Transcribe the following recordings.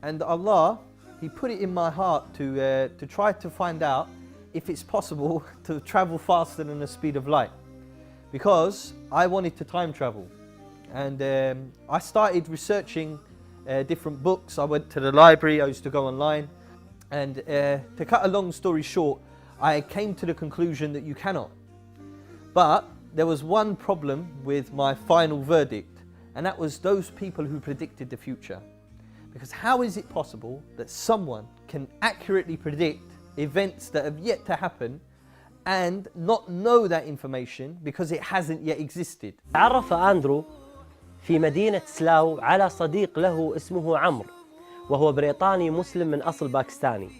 And Allah, He put it in my heart to try to find out if it's possible to travel faster than the speed of light. Because I wanted to time travel. And I started researching different books. I went to the library, I used to go online. And to cut a long story short, I came to the conclusion that you cannot. But there was one problem with my final verdict, and that was those people who predicted the future. Because how is it possible that someone can accurately predict events that have yet to happen and not know that information because it hasn't yet existed? تعرف أندرو في مدينة سلاو على صديق له اسمه عمرو، وهو بريطاني مسلم من أصل باكستاني.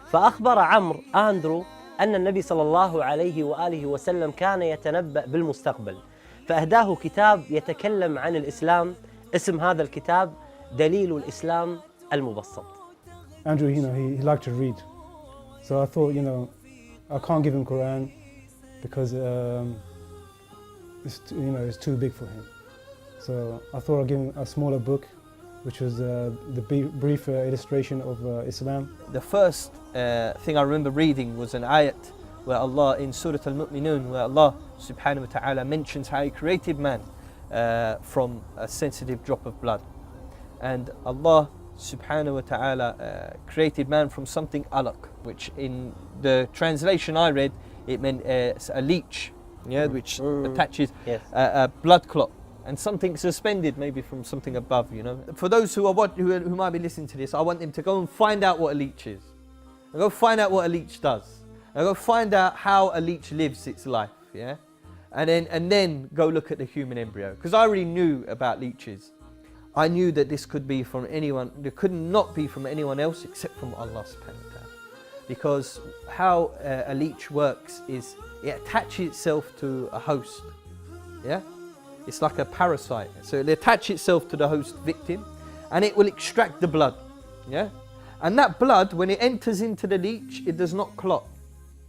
فأخبر عمرو أندرو أن النبي صلى الله عليه وآله وسلم كان يتنبأ بالمستقبل، فأهداه كتاب يتكلم عن الإسلام. اسم هذا الكتاب دليل الإسلام المبسط. Andrew, he liked to read. So I thought, I can't give him Quran because it's too big for him. So I thought I'd give him a smaller book, which was the brief illustration of Islam. The first thing I remember reading was an ayat where Allah, in Surah Al-Mu'minun, where Allah subhanahu wa ta'ala mentions how He created man from a sensitive drop of blood. And Allah subhanahu wa ta'ala created man from something alaq, which in the translation I read, it meant a leech, which attaches a blood clot. And something suspended maybe from something above, For those who might be listening to this, I want them to go and find out what a leech is. And go find out what a leech does. And go find out how a leech lives its life, And then go look at the human embryo. Because I already knew about leeches. I knew that this could be from anyone, it could not be from anyone else except from Allah subhanahu wa ta'ala. Because how a leech works is it attaches itself to a host, It's like a parasite. So it attaches itself to the host victim and it will extract the blood, And that blood, when it enters into the leech, it does not clot.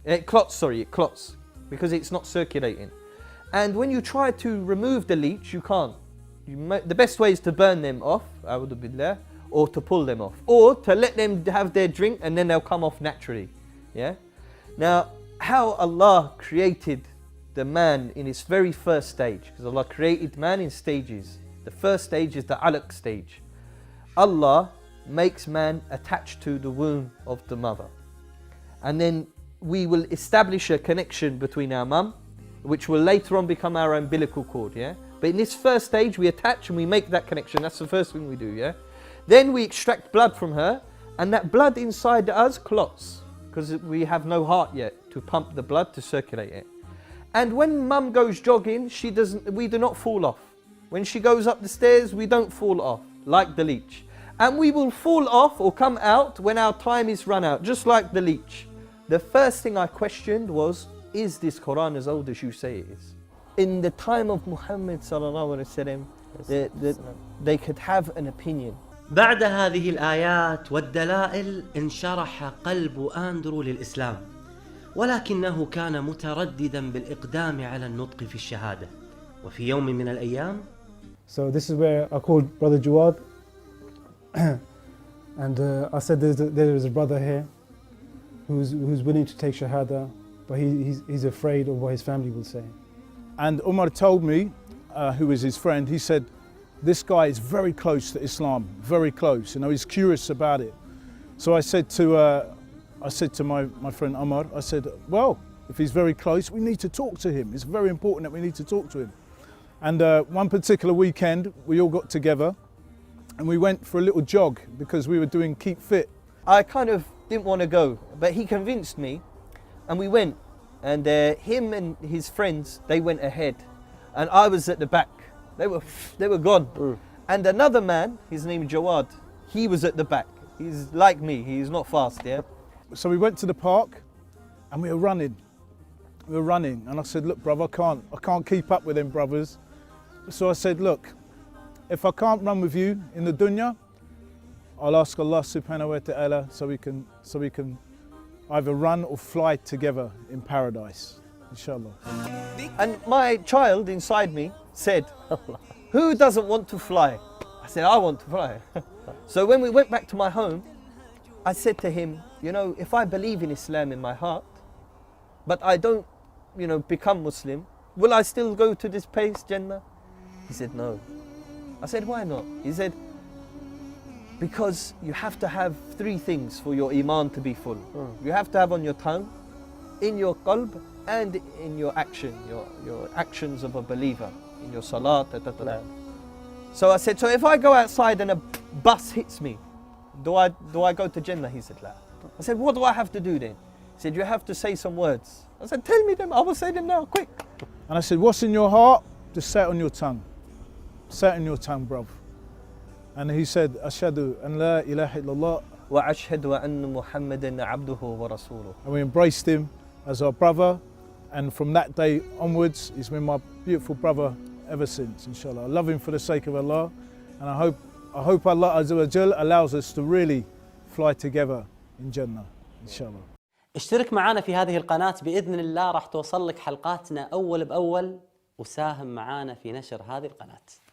It clots because it's not circulating. And when you try to remove the leech, you can't. The best way is to burn them off, a'udhu billah, or to pull them off, or to let them have their drink and then they'll come off naturally. Now, how Allah created the man in its very first stage, because Allah created man in stages. The first stage is the alaq stage. Allah makes man attached to the womb of the mother. And then we will establish a connection between our mum, which will later on become our umbilical cord, But in this first stage, we attach and we make that connection. That's the first thing we do, Then we extract blood from her, and that blood inside us clots, because we have no heart yet to pump the blood to circulate it. And when mum goes jogging, we do not fall off. When she goes up the stairs, we don't fall off, like the leech. And we will fall off or come out when our time is run out, just like the leech. The first thing I questioned was, is this Quran as old as you say it is? In the time of Muhammad sallallahu alaihi wasallam, they could have an opinion. بعد هذه الآيات والدلائل انشرح قلب أندرو للإسلام، ولكنه كان مترددا بالإقدام على النطق في الشهادة. وفي يوم من الأيام So this is where I called Brother Jawad and I said there is a brother here who's willing to take Shahada, but he's afraid of what his family will say. And Umar told me, who was his friend, he said, this guy is very close to Islam, very close, he's curious about it. So I said to my friend Umar, I said, well, if he's very close, we need to talk to him. It's very important that we need to talk to him. And one particular weekend, we all got together and we went for a little jog because we were doing Keep Fit. I kind of didn't want to go, but he convinced me and we went. And him and his friends, they went ahead. And I was at the back. They were gone. And another man, his name is Jawad, he was at the back. He's like me, he's not fast, So we went to the park and we were running. And I said, look, brother, I can't keep up with them brothers. So I said, look, if I can't run with you in the dunya, I'll ask Allah subhanahu wa ta'ala so we can either run or fly together in paradise, inshallah. And my child inside me said, who doesn't want to fly? I said, I want to fly. So when we went back to my home, I said to him, you know, if I believe in Islam in my heart, but I don't, you know, become Muslim, will I still go to this place, Jannah? He said, no. I said, why not? He said, because you have to have three things for your iman to be full. You have to have on your tongue, in your qalb, and in your action, your actions of a believer, in your salat. So I said, so if I go outside and a bus hits me, do I go to Jannah? He said, la. I said, what do I have to do then? He said, you have to say some words. I said, tell me them, I will say them now, quick. And I said, what's in your heart? Just say it on your tongue. Say it on your tongue, bruv. And he said, Ashhadu an la ilaha illallah. وَأَشْهَدُ أَنَّ مُحَمَّدًا عَبْدُهُ وَرَسُولُهُ. And we embraced him as our brother. And from that day onwards, he's been my beautiful brother ever since, inshallah. I love him for the sake of Allah. And I hope Allah Azza wa Jal allows us to really fly together in Jannah, inshallah. اشترك معنا في هذه القناة بإذن الله، راح توصل لك حلقاتنا أول بأول، وساهم معنا في نشر هذه القناة.